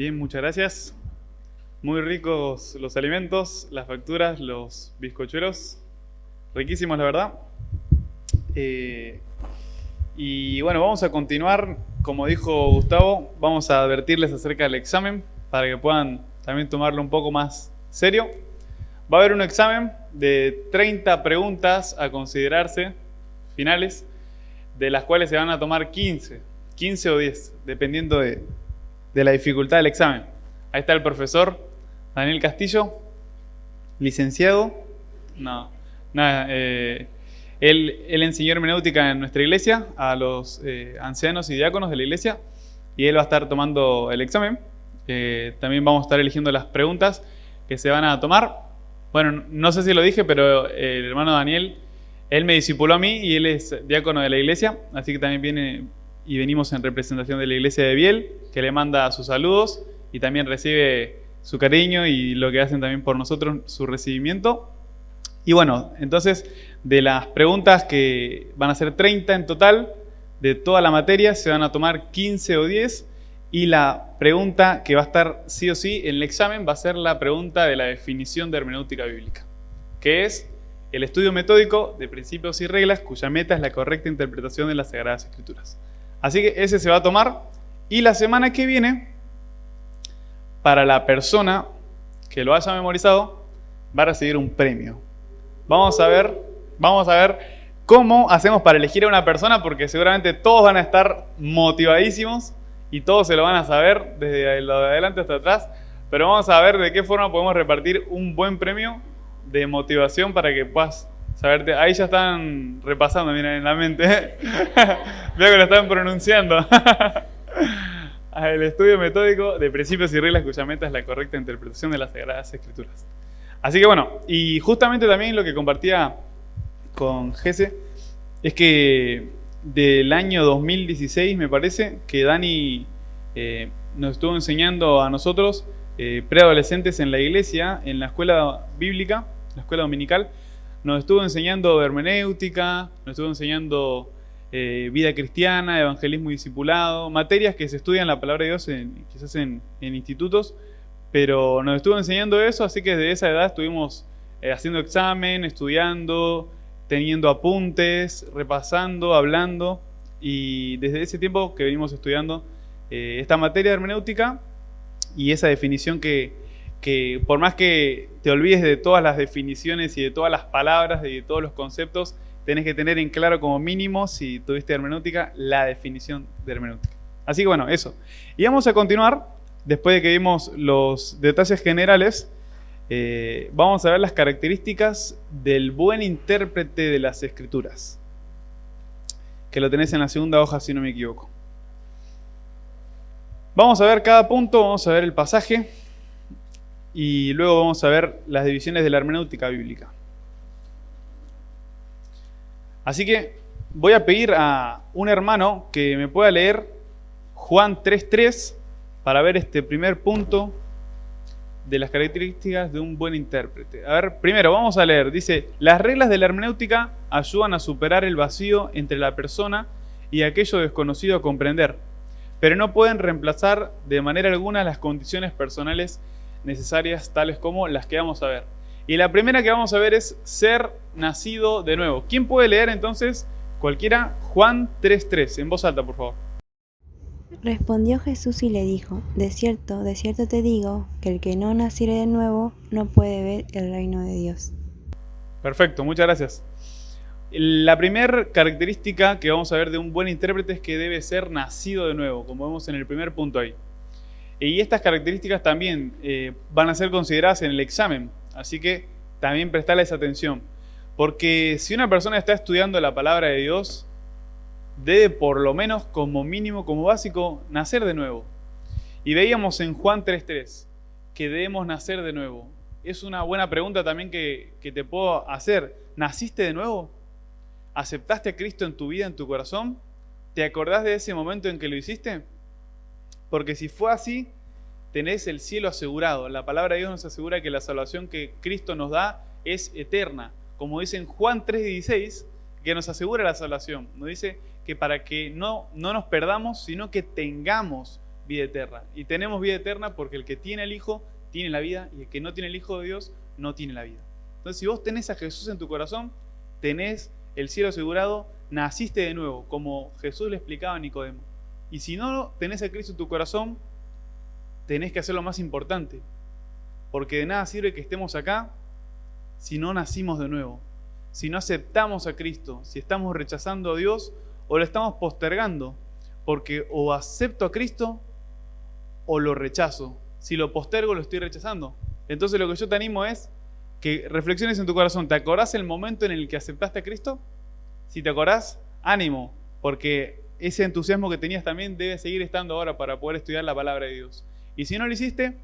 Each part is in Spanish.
Bien, muchas gracias. Muy ricos los alimentos, las facturas, los bizcochuelos. Riquísimos, la verdad. Y bueno, vamos a continuar. Como dijo Gustavo, vamos a advertirles acerca del examen para que puedan también tomarlo un poco más serio. Va a haber un examen de 30 preguntas a considerarse finales, de las cuales se van a tomar 15 o 10, dependiendo de la dificultad del examen. Ahí está el profesor Daniel Castillo, licenciado. Él enseñó hermenéutica en nuestra iglesia a los ancianos y diáconos de la iglesia, y él va a estar tomando el examen. También vamos a estar eligiendo las preguntas que se van a tomar. Bueno, no sé si lo dije, pero el hermano Daniel, él me discipuló a mí y él es diácono de la iglesia, así que también viene y venimos en representación de la iglesia de Biel, que le manda sus saludos y también recibe su cariño y lo que hacen también por nosotros, su recibimiento. Y bueno, entonces de las preguntas, que van a ser 30 en total, de toda la materia se van a tomar 15 o 10, y la pregunta que va a estar sí o sí en el examen va a ser la pregunta de la definición de hermenéutica bíblica, que es el estudio metódico de principios y reglas cuya meta es la correcta interpretación de las Sagradas Escrituras. Así que ese se va a tomar, y la semana que viene, para la persona que lo haya memorizado, va a recibir un premio. Vamos a ver cómo hacemos para elegir a una persona, porque seguramente todos van a estar motivadísimos y todos se lo van a saber desde lo de adelante hasta atrás, pero vamos a ver de qué forma podemos repartir un buen premio de motivación para que puedas saberte. Ahí ya están repasando, miren, en la mente. Veo que lo están pronunciando. El estudio metódico de principios y reglas cuya meta es la correcta interpretación de las Sagradas Escrituras. Así que bueno, y justamente también lo que compartía con Gese es que del año 2016, me parece, que Dani nos estuvo enseñando a nosotros, preadolescentes en la iglesia, en la escuela bíblica, la escuela dominical, nos estuvo enseñando hermenéutica, nos estuvo enseñando vida cristiana, evangelismo y discipulado, materias que se estudian la palabra de Dios quizás en institutos, pero nos estuvo enseñando eso, así que desde esa edad estuvimos haciendo examen, estudiando, teniendo apuntes, repasando, hablando, y desde ese tiempo que venimos estudiando esta materia de hermenéutica y esa definición que por más que te olvides de todas las definiciones y de todas las palabras y de todos los conceptos, tenés que tener en claro como mínimo, si tuviste hermenéutica, la definición de hermenéutica. Así que bueno, eso. Y vamos a continuar, después de que vimos los detalles generales, vamos a ver las características del buen intérprete de las Escrituras, que lo tenés en la segunda hoja si no me equivoco. Vamos a ver cada punto, vamos a ver el pasaje y luego vamos a ver las divisiones de la hermenéutica bíblica. Así que voy a pedir a un hermano que me pueda leer Juan 3:3 para ver este primer punto de las características de un buen intérprete. A ver, primero vamos a leer. Dice: las reglas de la hermenéutica ayudan a superar el vacío entre la persona y aquello desconocido a comprender, pero no pueden reemplazar de manera alguna las condiciones personales necesarias, tales como las que vamos a ver. Y la primera que vamos a ver es ser nacido de nuevo. ¿Quién puede leer entonces? Cualquiera, Juan 3:3, en voz alta, por favor. Respondió Jesús y le dijo: de cierto te digo, que el que no naciere de nuevo no puede ver el reino de Dios. Perfecto, muchas gracias. La primera característica que vamos a ver de un buen intérprete es que debe ser nacido de nuevo, como vemos en el primer punto ahí. Y estas características también van a ser consideradas en el examen, así que también prestarles atención. Porque si una persona está estudiando la palabra de Dios, debe por lo menos como mínimo, como básico, nacer de nuevo. Y veíamos en Juan 3:3 que debemos nacer de nuevo. Es una buena pregunta también que te puedo hacer. ¿Naciste de nuevo? ¿Aceptaste a Cristo en tu vida, en tu corazón? ¿Te acordás de ese momento en que lo hiciste? Porque si fue así, tenés el cielo asegurado. La palabra de Dios nos asegura que la salvación que Cristo nos da es eterna. Como dice en Juan 3:16, que nos asegura la salvación. Nos dice que para que no nos perdamos, sino que tengamos vida eterna. Y tenemos vida eterna porque el que tiene al Hijo tiene la vida, y el que no tiene el Hijo de Dios no tiene la vida. Entonces, si vos tenés a Jesús en tu corazón, tenés el cielo asegurado, naciste de nuevo, como Jesús le explicaba a Nicodemo. Y si no tenés a Cristo en tu corazón, tenés que hacer lo más importante, porque de nada sirve que estemos acá si no nacimos de nuevo, si no aceptamos a Cristo, si estamos rechazando a Dios o lo estamos postergando, porque o acepto a Cristo o lo rechazo. Si lo postergo, lo estoy rechazando. Entonces lo que yo te animo es que reflexiones en tu corazón. ¿Te acordás el momento en el que aceptaste a Cristo? Si te acordás, ánimo, porque ese entusiasmo que tenías también debe seguir estando ahora para poder estudiar la palabra de Dios. Y si no lo hiciste,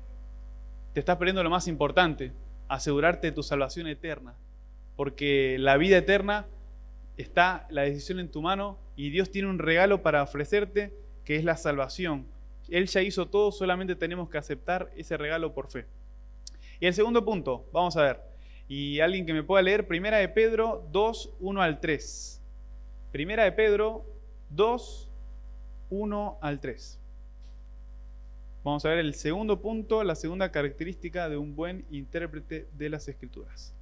te estás perdiendo lo más importante, asegurarte de tu salvación eterna, porque la vida eterna está la decisión en tu mano y Dios tiene un regalo para ofrecerte, que es la salvación. Él ya hizo todo, solamente tenemos que aceptar ese regalo por fe. Y el segundo punto, vamos a ver, y alguien que me pueda leer, 1 de Pedro 2, 1 al 3. 1 de Pedro 2, 1 al 3. Vamos a ver el segundo punto, la segunda característica de un buen intérprete de las Escrituras.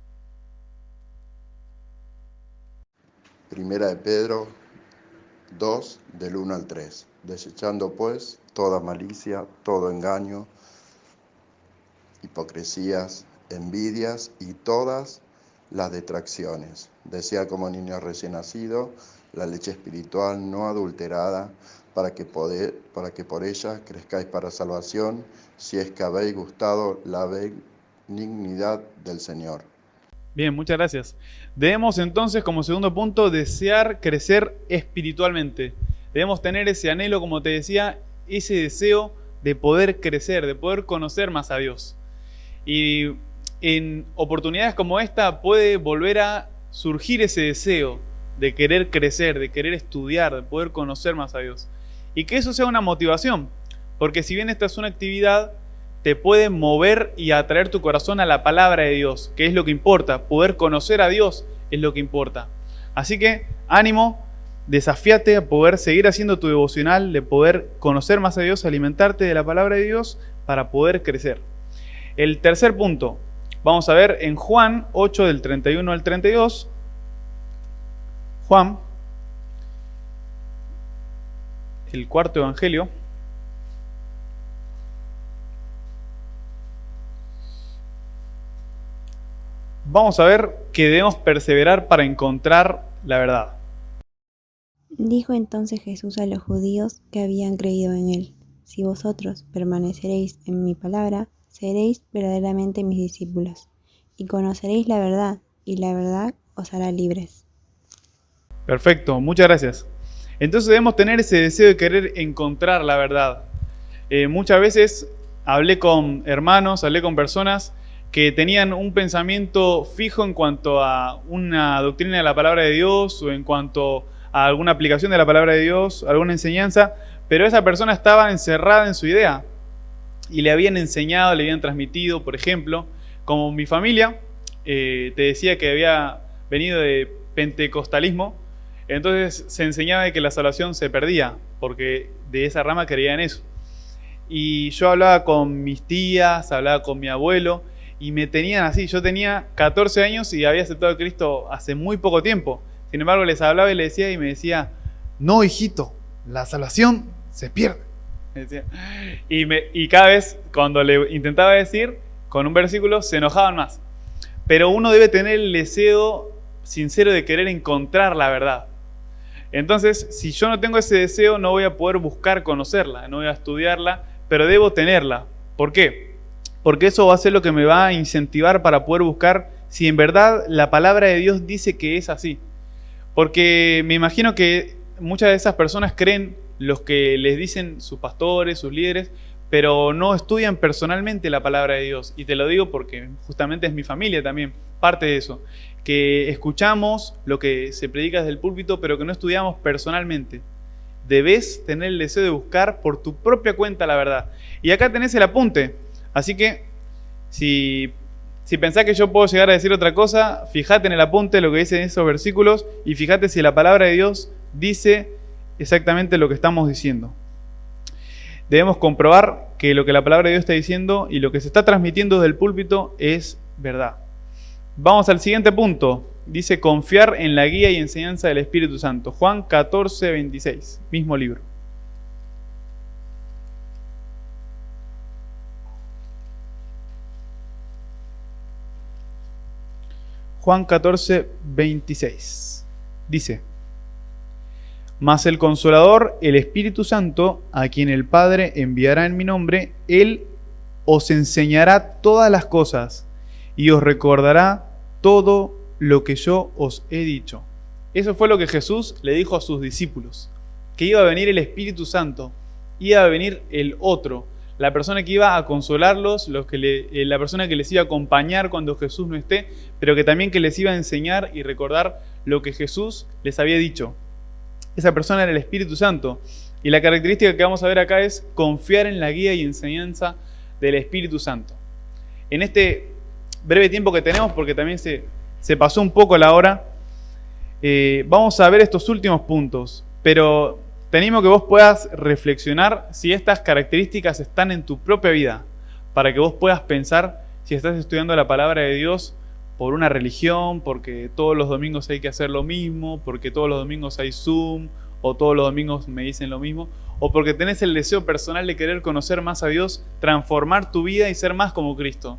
1 de Pedro 2, del 1 al 3. Desechando pues toda malicia, todo engaño, hipocresías, envidias y todas las detracciones. Desead como niños recién nacidos la leche espiritual no adulterada, para que por ella crezcáis para salvación, si es que habéis gustado la benignidad del Señor. Bien, muchas gracias. Debemos entonces, como segundo punto, desear crecer espiritualmente. Debemos tener ese anhelo, como te decía, ese deseo de poder crecer, de poder conocer más a Dios. Y en oportunidades como esta puede volver a surgir ese deseo de querer crecer, de querer estudiar, de poder conocer más a Dios. Y que eso sea una motivación, porque si bien esta es una actividad, te puede mover y atraer tu corazón a la palabra de Dios, que es lo que importa. Poder conocer a Dios es lo que importa. Así que ánimo, desafíate a poder seguir haciendo tu devocional, de poder conocer más a Dios, alimentarte de la palabra de Dios para poder crecer. El tercer punto, vamos a ver en Juan 8 del 31 al 32. Juan, el cuarto evangelio. Vamos a ver que debemos perseverar para encontrar la verdad. Dijo entonces Jesús a los judíos que habían creído en él: si vosotros permaneceréis en mi palabra, seréis verdaderamente mis discípulos, y conoceréis la verdad, y la verdad os hará libres. Perfecto, muchas gracias. Entonces debemos tener ese deseo de querer encontrar la verdad. Muchas veces hablé con hermanos, hablé con personas que tenían un pensamiento fijo en cuanto a una doctrina de la palabra de Dios o en cuanto a alguna aplicación de la palabra de Dios, alguna enseñanza, pero esa persona estaba encerrada en su idea y le habían enseñado, le habían transmitido, por ejemplo, como mi familia, te decía que había venido de pentecostalismo. Entonces se enseñaba de que la salvación se perdía, porque de esa rama creían eso. Y yo hablaba con mis tías, hablaba con mi abuelo, y me tenían así. Yo tenía 14 años y había aceptado a Cristo hace muy poco tiempo. Sin embargo, les hablaba y les decía, y me decía: no, hijito, la salvación se pierde. Me decía. Y cada vez, cuando le intentaba decir, con un versículo, se enojaban más. Pero uno debe tener el deseo sincero de querer encontrar la verdad. Entonces, si yo no tengo ese deseo, no voy a poder buscar conocerla, no voy a estudiarla, pero debo tenerla. ¿Por qué? Porque eso va a ser lo que me va a incentivar para poder buscar si en verdad la palabra de Dios dice que es así. Porque me imagino que muchas de esas personas creen los que les dicen sus pastores, sus líderes, pero no estudian personalmente la palabra de Dios. Y te lo digo porque justamente es mi familia también, parte de eso. Que escuchamos lo que se predica desde el púlpito, pero que no estudiamos personalmente. Debes tener el deseo de buscar por tu propia cuenta la verdad. Y acá tenés el apunte. Así que, si pensás que yo puedo llegar a decir otra cosa, fíjate en el apunte lo que dicen esos versículos y fíjate si la palabra de Dios dice exactamente lo que estamos diciendo. debemos comprobar que lo que la palabra de Dios está diciendo y lo que se está transmitiendo desde el púlpito es verdad. Vamos al siguiente punto. Dice confiar en la guía y enseñanza del Espíritu Santo. Juan 14, 26, mismo libro. Juan 14, 26. Dice: Mas el Consolador, el Espíritu Santo, a quien el Padre enviará en mi nombre, Él os enseñará todas las cosas y os recordará todo lo que yo os he dicho. Eso fue lo que Jesús le dijo a sus discípulos, que iba a venir el Espíritu Santo, iba a venir el otro, la persona que iba a consolarlos, la persona que les iba a acompañar cuando Jesús no esté, pero que también que les iba a enseñar y recordar lo que Jesús les había dicho. Esa persona era el Espíritu Santo. Y la característica que vamos a ver acá es confiar en la guía y enseñanza del Espíritu Santo. En este breve tiempo que tenemos, porque también se pasó un poco la hora, vamos a ver estos últimos puntos, pero te animo a que vos puedas reflexionar si estas características están en tu propia vida, para que vos puedas pensar si estás estudiando la palabra de Dios por una religión, porque todos los domingos hay que hacer lo mismo, porque todos los domingos hay Zoom, o todos los domingos me dicen lo mismo, o porque tenés el deseo personal de querer conocer más a Dios, transformar tu vida y ser más como Cristo.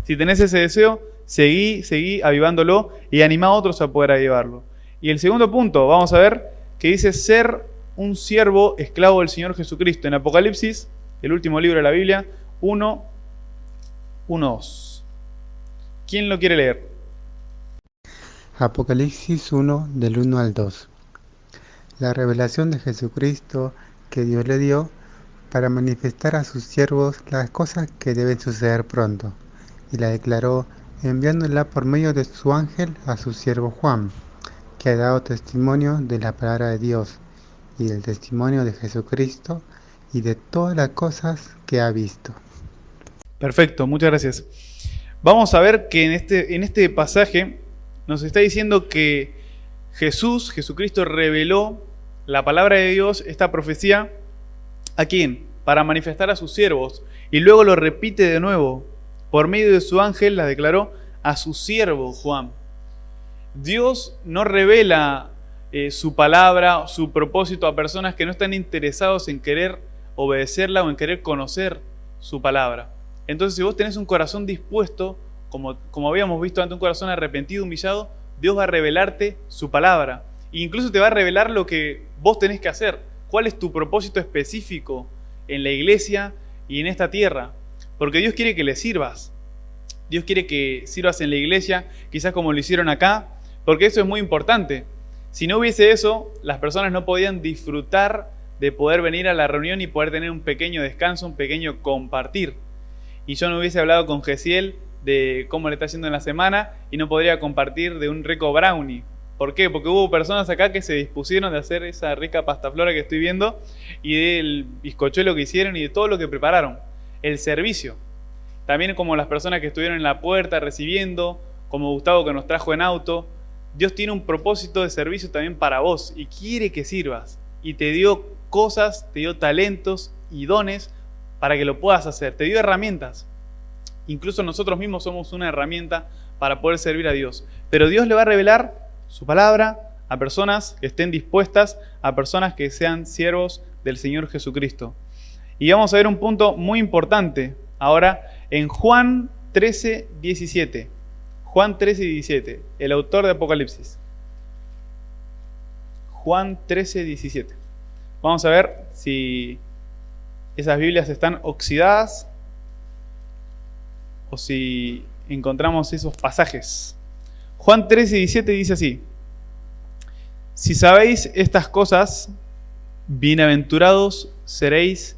Si tenés ese deseo, seguí avivándolo y anima a otros a poder avivarlo. Y el segundo punto, vamos a ver, que dice ser un siervo esclavo del Señor Jesucristo. En Apocalipsis, el último libro de la Biblia, 1:2. ¿Quién lo quiere leer? Apocalipsis 1, del 1 al 2. La revelación de Jesucristo que Dios le dio para manifestar a sus siervos las cosas que deben suceder pronto, y la declaró enviándola por medio de su ángel a su siervo Juan, que ha dado testimonio de la palabra de Dios y del testimonio de Jesucristo y de todas las cosas que ha visto. Perfecto, muchas gracias. Vamos a ver que en este pasaje nos está diciendo que Jesucristo reveló la palabra de Dios, esta profecía, ¿a quién? Para manifestar a sus siervos. Y luego lo repite de nuevo. Por medio de su ángel la declaró a su siervo Juan. Dios no revela su palabra, su propósito a personas que no están interesados en querer obedecerla o en querer conocer su palabra. Entonces, si vos tenés un corazón dispuesto, como habíamos visto antes, un corazón arrepentido, humillado, Dios va a revelarte su palabra. E incluso te va a revelar lo que vos tenés que hacer. ¿Cuál es tu propósito específico en la iglesia y en esta tierra? Porque Dios quiere que le sirvas. Dios quiere que sirvas en la iglesia, quizás como lo hicieron acá, porque eso es muy importante. Si no hubiese eso, las personas no podían disfrutar de poder venir a la reunión y poder tener un pequeño descanso, un pequeño compartir. Y yo no hubiese hablado con Gesiel de cómo le está yendo en la semana y no podría compartir de un rico brownie. ¿Por qué? Porque hubo personas acá que se dispusieron de hacer esa rica pastaflora que estoy viendo y del bizcochuelo que hicieron y de todo lo que prepararon. El servicio. También como las personas que estuvieron en la puerta recibiendo, como Gustavo que nos trajo en auto. Dios tiene un propósito de servicio también para vos y quiere que sirvas. Y te dio cosas, te dio talentos y dones para que lo puedas hacer. Te dio herramientas. Incluso nosotros mismos somos una herramienta para poder servir a Dios. Pero Dios le va a revelar su palabra a personas que estén dispuestas, a personas que sean siervos del Señor Jesucristo. Y vamos a ver un punto muy importante ahora en Juan 13, 17. Juan 13, 17, el autor de Apocalipsis. Juan 13, 17. Vamos a ver si esas Biblias están oxidadas o si encontramos esos pasajes. Juan 13, 17 dice así: Si sabéis estas cosas, bienaventurados seréis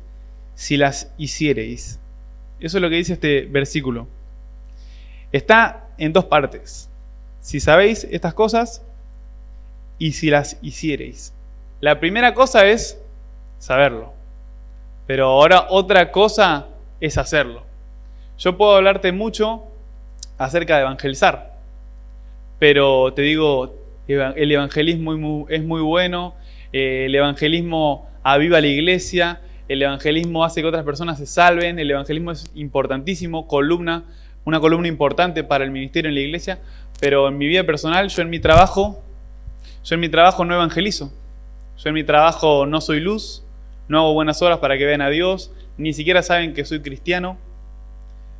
si las hiciereis. Eso es lo que dice este versículo. Está en dos partes. Si sabéis estas cosas y si las hiciereis. La primera cosa es saberlo. Pero ahora otra cosa es hacerlo. Yo puedo hablarte mucho acerca de evangelizar. Pero te digo, el evangelismo es muy bueno. El evangelismo aviva la iglesia. el evangelismo hace que otras personas se salven, el evangelismo es importantísimo, una columna importante para el ministerio en la iglesia, pero en mi vida personal, yo en mi trabajo no evangelizo. Yo en mi trabajo no soy luz, no hago buenas obras para que vean a Dios, ni siquiera saben que soy cristiano.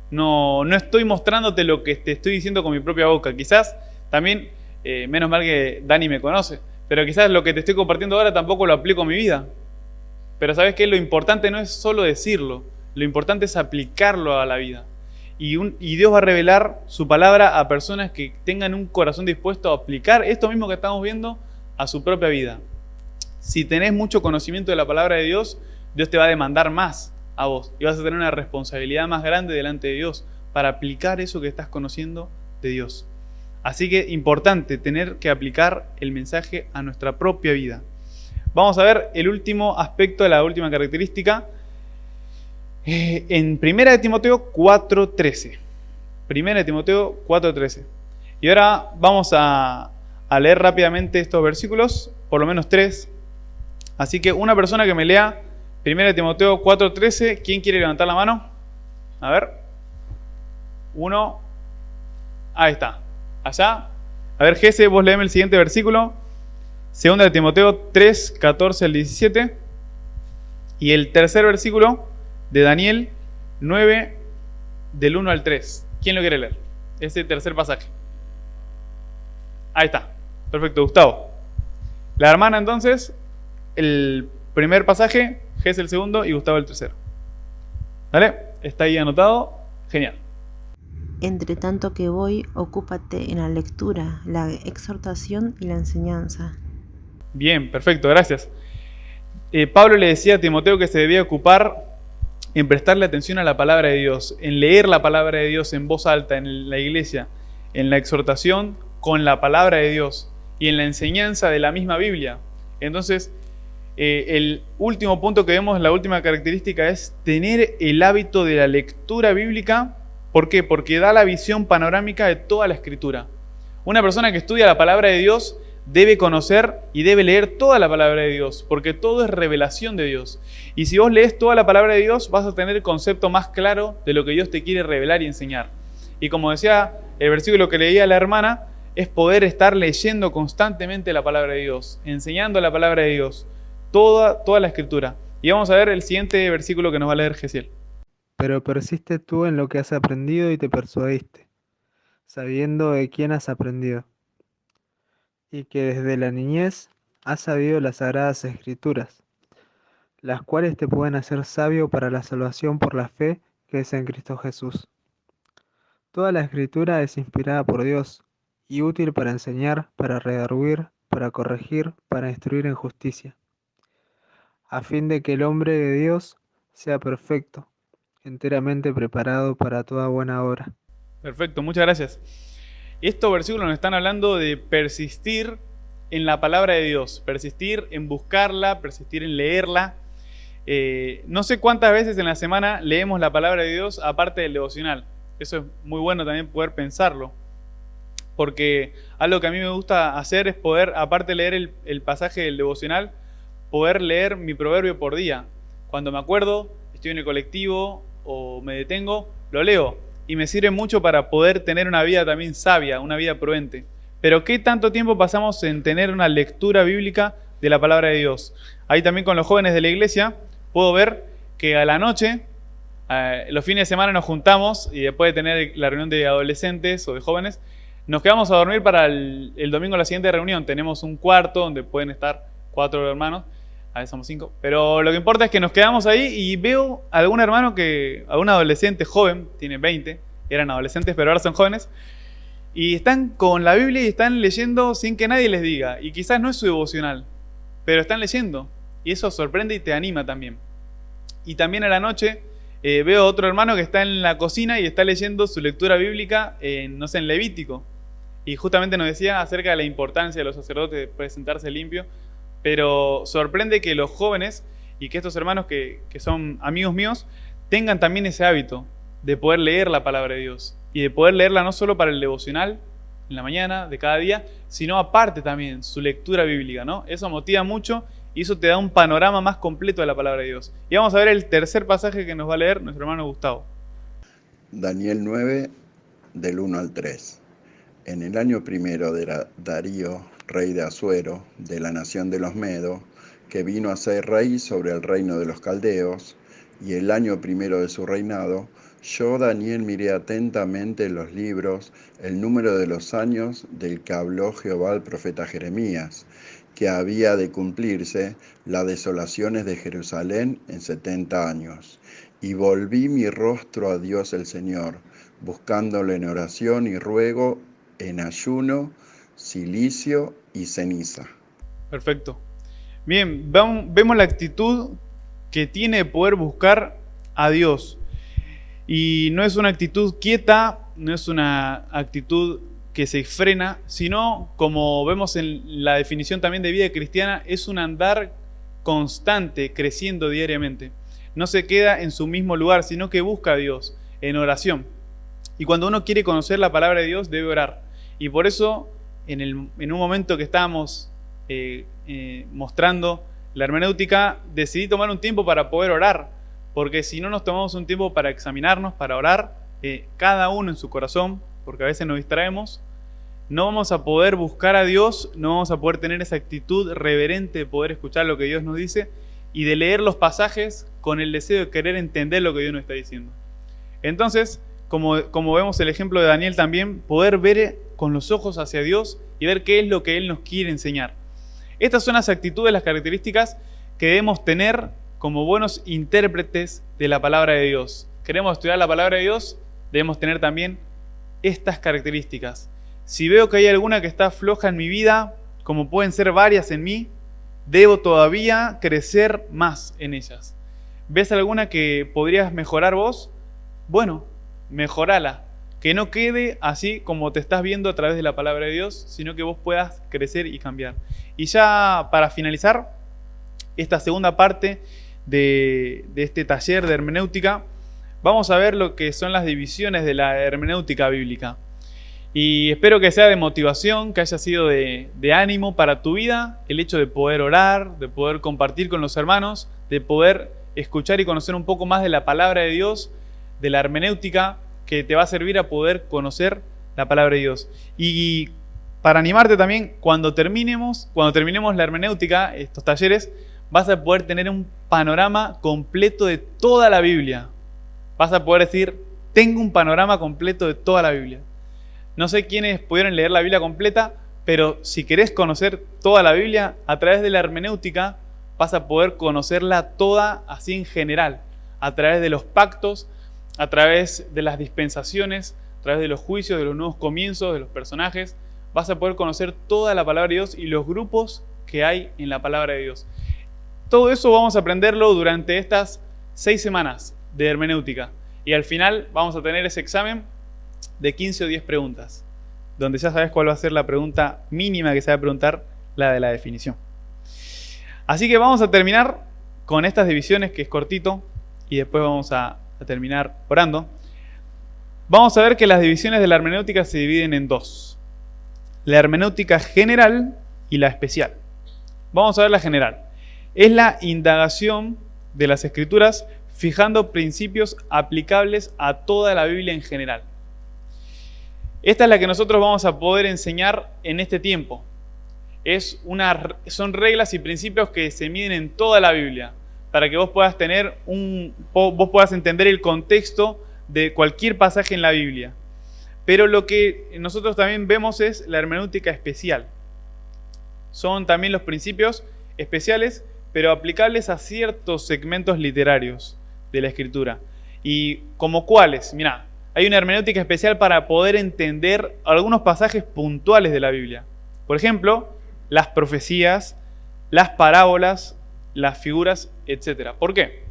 No estoy mostrándote lo que te estoy diciendo con mi propia boca. Quizás también, menos mal que Dani me conoce, pero quizás lo que te estoy compartiendo ahora tampoco lo aplico a mi vida. Pero ¿sabes qué? Lo importante no es solo decirlo, lo importante es aplicarlo a la vida. Y Dios va a revelar su palabra a personas que tengan un corazón dispuesto a aplicar esto mismo que estamos viendo a su propia vida. Si tenés mucho conocimiento de la palabra de Dios, Dios te va a demandar más a vos y vas a tener una responsabilidad más grande delante de Dios para aplicar eso que estás conociendo de Dios. Así que es tener que aplicar el mensaje a nuestra propia vida. Vamos a ver el último aspecto, la última característica, en 1 de Timoteo 4:13. 1 de Timoteo 4:13. Y ahora vamos a leer rápidamente estos versículos, por lo menos 3. Así que una persona que me lea 1 de Timoteo 4:13, ¿quién quiere levantar la mano? A ver. 1. Ahí está. Allá. A ver, Jesse, vos léeme el siguiente versículo. 2 de Timoteo 3:14 al 17. Y el tercer versículo de Daniel 9, del 1 al 3. ¿Quién lo quiere leer? Ese tercer pasaje. Ahí está. Perfecto, Gustavo. La hermana entonces, el primer pasaje, Jesse el segundo y Gustavo el tercero. ¿Vale? ¿Está ahí anotado? Genial. Entre tanto que voy, ocúpate en la lectura, la exhortación y la enseñanza. Bien, perfecto, gracias. Pablo le decía a Timoteo que se debía ocupar en prestarle atención a la palabra de Dios, en leer la palabra de Dios en voz alta en la iglesia, en la exhortación con la palabra de Dios y en la enseñanza de la misma Biblia. Entonces, el último punto que vemos, la última característica es tener el hábito de la lectura bíblica. ¿Por qué? Porque da la visión panorámica de toda la Escritura. Una persona que estudia la palabra de Dios debe conocer y debe leer toda la palabra de Dios, porque todo es revelación de Dios. Y si vos lees toda la palabra de Dios, vas a tener el concepto más claro de lo que Dios te quiere revelar y enseñar. Y como decía el versículo que leía la hermana, es poder estar leyendo constantemente la palabra de Dios, enseñando la palabra de Dios, toda la Escritura. Y vamos a ver el siguiente versículo que nos va a leer Gesiel. Pero persiste tú en lo que has aprendido y te persuadiste, sabiendo de quién has aprendido, y que desde la niñez has sabido las sagradas Escrituras, las cuales te pueden hacer sabio para la salvación por la fe que es en Cristo Jesús. Toda la Escritura es inspirada por Dios y útil para enseñar, para redarguir, para corregir, para instruir en justicia, a fin de que el hombre de Dios sea perfecto, enteramente preparado para toda buena obra. Perfecto, muchas gracias. Estos versículos nos están hablando de persistir en la palabra de Dios, persistir en buscarla, persistir en leerla. No sé cuántas veces en la semana leemos la palabra de Dios aparte del devocional. Eso es muy bueno también poder pensarlo, porque algo que a mí me gusta hacer es poder, aparte de leer el pasaje del devocional, poder leer mi proverbio por día. Cuando me acuerdo, estoy en el colectivo o me detengo, lo leo y me sirve mucho para poder tener una vida también sabia, una vida prudente. Pero ¿qué tanto tiempo pasamos en tener una lectura bíblica de la palabra de Dios? Ahí también con los jóvenes de la iglesia puedo ver que a la noche, los fines de semana nos juntamos y después de tener la reunión de adolescentes o de jóvenes, nos quedamos a dormir para el domingo la siguiente reunión. Tenemos un cuarto donde pueden estar 4 hermanos. A veces somos 5, pero lo que importa es que nos quedamos ahí y veo a algún hermano algún adolescente joven, tiene 20, eran adolescentes pero ahora son jóvenes, y están con la Biblia y están leyendo sin que nadie les diga, y quizás no es su devocional, pero están leyendo, y eso sorprende y te anima también. Y también a la noche veo a otro hermano que está en la cocina y está leyendo su lectura bíblica, en Levítico, y justamente nos decía acerca de la importancia de los sacerdotes de presentarse limpio. Pero sorprende que los jóvenes y que estos hermanos que son amigos míos tengan también ese hábito de poder leer la palabra de Dios y de poder leerla no solo para el devocional en la mañana de cada día, sino aparte también su lectura bíblica, ¿no? Eso motiva mucho y eso te da un panorama más completo de la palabra de Dios. Y vamos a ver el tercer pasaje que nos va a leer nuestro hermano Gustavo. Daniel 9, del 1 al 3. En el año primero de Darío, rey de Asuero, de la nación de los Medos, que vino a ser rey sobre el reino de los caldeos, y el año primero de su reinado, yo, Daniel, miré atentamente en los libros el número de los años del que habló Jehová al profeta Jeremías, que había de cumplirse las desolaciones de Jerusalén en 70 años. Y volví mi rostro a Dios el Señor, buscándolo en oración y ruego, en ayuno, cilicio y ceniza. Perfecto. Bien, vemos la actitud que tiene de poder buscar a Dios. Y no es una actitud quieta, no es una actitud que se frena, sino, como vemos en la definición también de vida cristiana, es un andar constante, creciendo diariamente. No se queda en su mismo lugar, sino que busca a Dios en oración. Y cuando uno quiere conocer la palabra de Dios, debe orar. Y por eso, en un momento que estábamos mostrando la hermenéutica, decidí tomar un tiempo para poder orar, porque si no nos tomamos un tiempo para examinarnos, para orar, cada uno en su corazón, porque a veces nos distraemos, no vamos a poder buscar a Dios, no vamos a poder tener esa actitud reverente de poder escuchar lo que Dios nos dice y de leer los pasajes con el deseo de querer entender lo que Dios nos está diciendo. Entonces, como vemos el ejemplo de Daniel también, poder ver con los ojos hacia Dios y ver qué es lo que Él nos quiere enseñar. Estas son las actitudes, las características que debemos tener como buenos intérpretes de la palabra de Dios. Queremos estudiar la palabra de Dios, debemos tener también estas características. Si veo que hay alguna que está floja en mi vida, como pueden ser varias en mí, debo todavía crecer más en ellas. ¿Ves alguna que podrías mejorar vos? Bueno, mejorala. Que no quede así como te estás viendo a través de la palabra de Dios, sino que vos puedas crecer y cambiar. Y ya para finalizar esta segunda parte de este taller de hermenéutica, vamos a ver lo que son las divisiones de la hermenéutica bíblica. Y espero que sea de motivación, que haya sido de ánimo para tu vida, el hecho de poder orar, de poder compartir con los hermanos, de poder escuchar y conocer un poco más de la palabra de Dios, de la hermenéutica, que te va a servir a poder conocer la palabra de Dios. Y para animarte también, cuando terminemos la hermenéutica, estos talleres, vas a poder tener un panorama completo de toda la Biblia. Vas a poder decir, tengo un panorama completo de toda la Biblia. No sé quiénes pudieron leer la Biblia completa, pero si querés conocer toda la Biblia, a través de la hermenéutica vas a poder conocerla toda así en general, a través de los pactos, a través de las dispensaciones, a través de los juicios, de los nuevos comienzos, de los personajes. Vas a poder conocer toda la palabra de Dios y los grupos que hay en la palabra de Dios. Todo eso vamos a aprenderlo durante estas 6 semanas de hermenéutica. Y al final vamos a tener ese examen de 15 o 10 preguntas, donde ya sabes cuál va a ser la pregunta mínima que se va a preguntar, la de la definición. Así que vamos a terminar con estas divisiones, que es cortito, y después vamos a terminar orando. Vamos a ver que las divisiones de la hermenéutica se dividen en dos: la hermenéutica general y la especial. Vamos a ver la general. Es la indagación de las Escrituras fijando principios aplicables a toda la Biblia en general. Esta es la que nosotros vamos a poder enseñar en este tiempo. Son reglas y principios que se miden en toda la Biblia, para que vos puedas entender el contexto de cualquier pasaje en la Biblia. Pero lo que nosotros también vemos es la hermenéutica especial. Son también los principios especiales, pero aplicables a ciertos segmentos literarios de la Escritura. ¿Y como cuáles? Mirá, hay una hermenéutica especial para poder entender algunos pasajes puntuales de la Biblia. Por ejemplo, las profecías, las parábolas, las figuras, etc. ¿Por qué?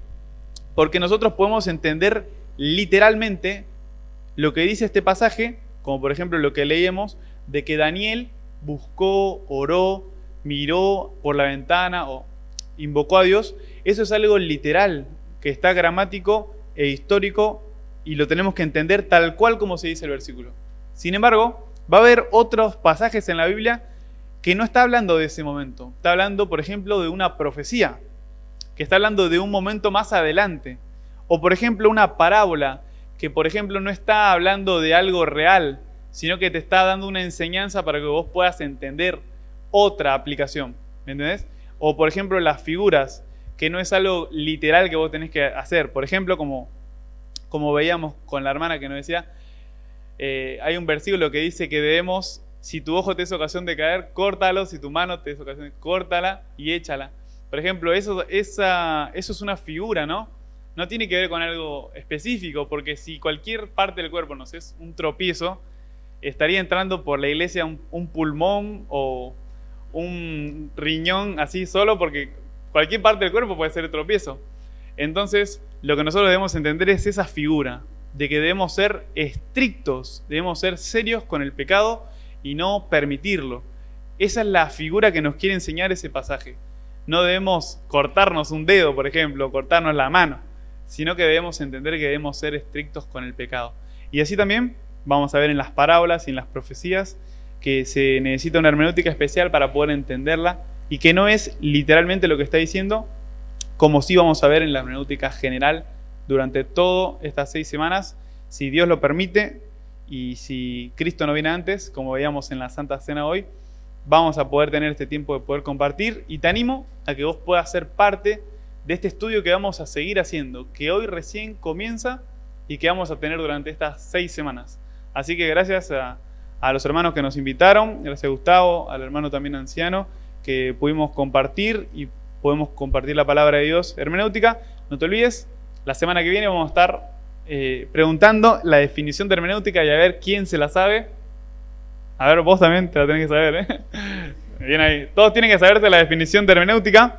Porque nosotros podemos entender literalmente lo que dice este pasaje, como por ejemplo lo que leíamos, de que Daniel buscó, oró, miró por la ventana o invocó a Dios. Eso es algo literal, que está gramático e histórico, y lo tenemos que entender tal cual como se dice el versículo. Sin embargo, va a haber otros pasajes en la Biblia que no está hablando de ese momento. Está hablando, por ejemplo, de una profecía, que está hablando de un momento más adelante. O, por ejemplo, una parábola, que, por ejemplo, no está hablando de algo real, sino que te está dando una enseñanza para que vos puedas entender otra aplicación. ¿Me entendés? O, por ejemplo, las figuras, que no es algo literal que vos tenés que hacer. Por ejemplo, como veíamos con la hermana que nos decía, hay un versículo que dice que debemos, si tu ojo te es ocasión de caer, córtalo, si tu mano te es ocasión de córtala y échala. Por ejemplo, eso es una figura, ¿no? No tiene que ver con algo específico, porque si cualquier parte del cuerpo nos es un tropiezo, estaría entrando por la iglesia un pulmón o un riñón así solo, porque cualquier parte del cuerpo puede ser tropiezo. Entonces, lo que nosotros debemos entender es esa figura, de que debemos ser estrictos, debemos ser serios con el pecado y no permitirlo. Esa es la figura que nos quiere enseñar ese pasaje. No debemos cortarnos un dedo, por ejemplo, cortarnos la mano, sino que debemos entender que debemos ser estrictos con el pecado. Y así también vamos a ver en las parábolas y en las profecías que se necesita una hermenéutica especial para poder entenderla y que no es literalmente lo que está diciendo, como sí vamos a ver en la hermenéutica general durante todas estas 6 semanas, si Dios lo permite y si Cristo no viene antes, como veíamos en la Santa Cena hoy, vamos a poder tener este tiempo de poder compartir y te animo a que vos puedas ser parte de este estudio que vamos a seguir haciendo, que hoy recién comienza y que vamos a tener durante estas 6 semanas. Así que gracias a los hermanos que nos invitaron, gracias a Gustavo, al hermano también anciano, que pudimos compartir y podemos compartir la palabra de Dios hermenéutica. No te olvides, la semana que viene vamos a estar preguntando la definición de hermenéutica y a ver quién se la sabe. A ver, vos también te la tenés que saber, ¿eh? Bien ahí. Todos tienen que saberse la definición de hermenéutica,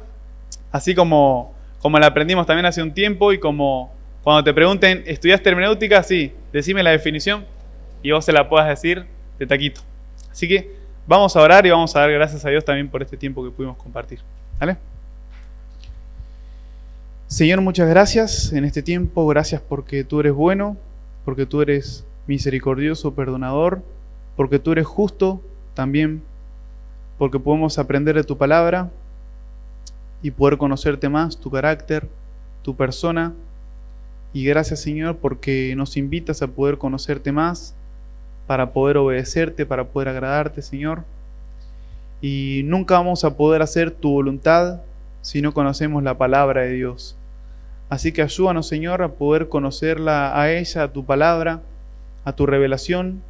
así como la aprendimos también hace un tiempo y como cuando te pregunten, ¿estudiaste hermenéutica? Sí, decime la definición y vos se la puedas decir de taquito. Así que vamos a orar y vamos a dar gracias a Dios también por este tiempo que pudimos compartir. ¿Vale? Señor, muchas gracias en este tiempo. Gracias porque tú eres bueno, porque tú eres misericordioso, perdonador, porque tú eres justo también, porque podemos aprender de tu palabra y poder conocerte más, tu carácter, tu persona. Y gracias, Señor, porque nos invitas a poder conocerte más, para poder obedecerte, para poder agradarte, Señor. Y nunca vamos a poder hacer tu voluntad si no conocemos la palabra de Dios. Así que ayúdanos, Señor, a poder conocerla a ella, a tu palabra, a tu revelación,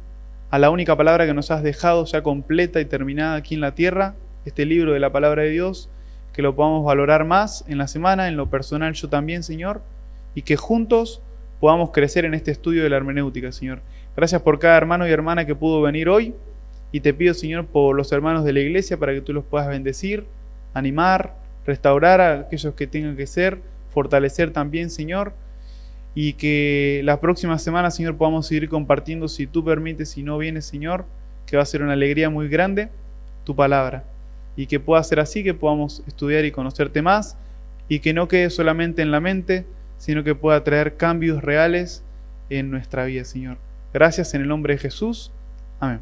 a la única palabra que nos has dejado ya completa y terminada aquí en la tierra, este libro de la palabra de Dios, que lo podamos valorar más en la semana, en lo personal yo también, Señor, y que juntos podamos crecer en este estudio de la hermenéutica, Señor. Gracias por cada hermano y hermana que pudo venir hoy, y te pido, Señor, por los hermanos de la iglesia para que tú los puedas bendecir, animar, restaurar a aquellos que tengan que ser, fortalecer también, Señor, y que la próxima semana, Señor, podamos seguir compartiendo, si tú permites, si no vienes, Señor, que va a ser una alegría muy grande, tu palabra, y que pueda ser así, que podamos estudiar y conocerte más, y que no quede solamente en la mente, sino que pueda traer cambios reales en nuestra vida, Señor. Gracias en el nombre de Jesús. Amén.